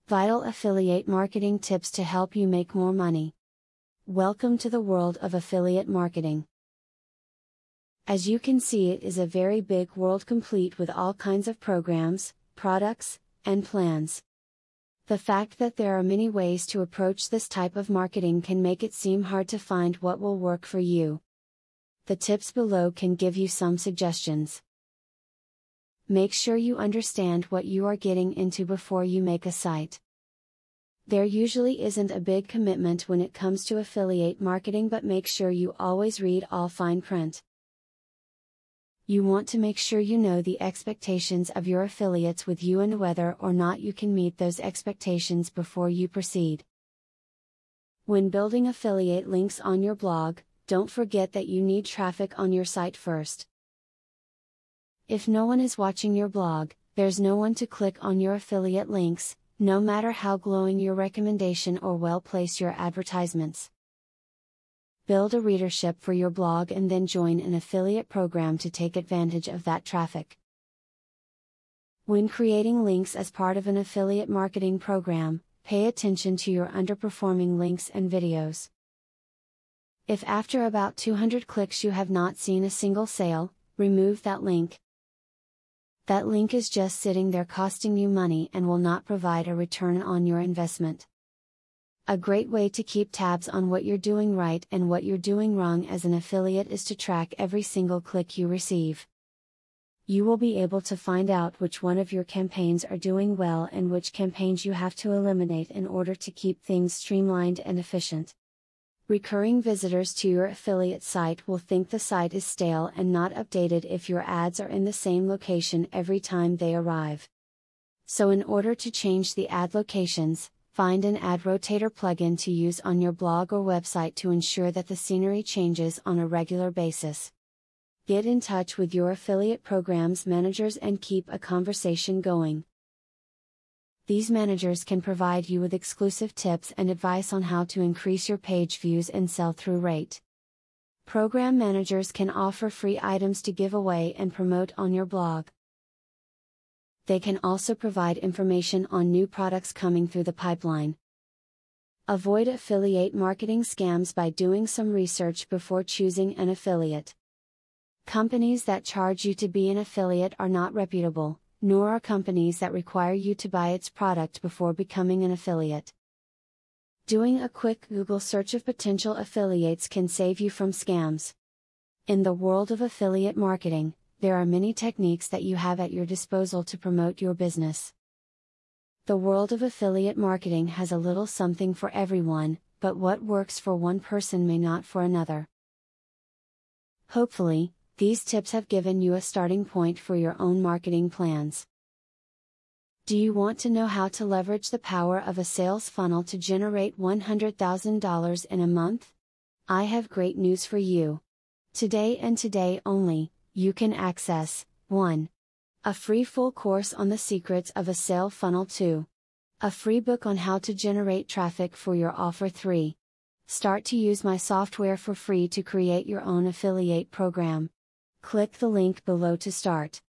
Vital affiliate marketing tips to help you make more money. Welcome to the world of affiliate marketing. As you can see, it is a very big world, complete with all kinds of programs, products, and plans. The fact that there are many ways to approach this type of marketing can make it seem hard to find what will work for you. The tips below can give you some suggestions. Make sure you understand what you are getting into before you make a site. There usually isn't a big commitment when it comes to affiliate marketing, but make sure you always read all fine print. You want to make sure you know the expectations of your affiliates with you and whether or not you can meet those expectations before you proceed. When building affiliate links on your blog, don't forget that you need traffic on your site first. If no one is watching your blog, there's no one to click on your affiliate links, no matter how glowing your recommendation or well placed your advertisements. Build a readership for your blog and then join an affiliate program to take advantage of that traffic. When creating links as part of an affiliate marketing program, pay attention to your underperforming links and videos. If after about 200 clicks you have not seen a single sale, remove that link. That link is just sitting there costing you money and will not provide a return on your investment. A great way to keep tabs on what you're doing right and what you're doing wrong as an affiliate is to track every single click you receive. You will be able to find out which one of your campaigns are doing well and which campaigns you have to eliminate in order to keep things streamlined and efficient. Recurring visitors to your affiliate site will think the site is stale and not updated if your ads are in the same location every time they arrive. So in order to change the ad locations, find an ad rotator plugin to use on your blog or website to ensure that the scenery changes on a regular basis. Get in touch with your affiliate programs managers and keep a conversation going. These managers can provide you with exclusive tips and advice on how to increase your page views and sell-through rate. Program managers can offer free items to give away and promote on your blog. They can also provide information on new products coming through the pipeline. Avoid affiliate marketing scams by doing some research before choosing an affiliate. Companies that charge you to be an affiliate are not reputable, nor are companies that require you to buy its product before becoming an affiliate. Doing a quick Google search of potential affiliates can save you from scams. In the world of affiliate marketing, there are many techniques that you have at your disposal to promote your business. The world of affiliate marketing has a little something for everyone, but what works for one person may not for another. Hopefully, these tips have given you a starting point for your own marketing plans. Do you want to know how to leverage the power of a sales funnel to generate $100,000 in a month? I have great news for you. Today and today only, you can access 1. A free full course on the secrets of a sale funnel. 2. A free book on how to generate traffic for your offer. 3. Start to use my software for free to create your own affiliate program. Click the link below to start.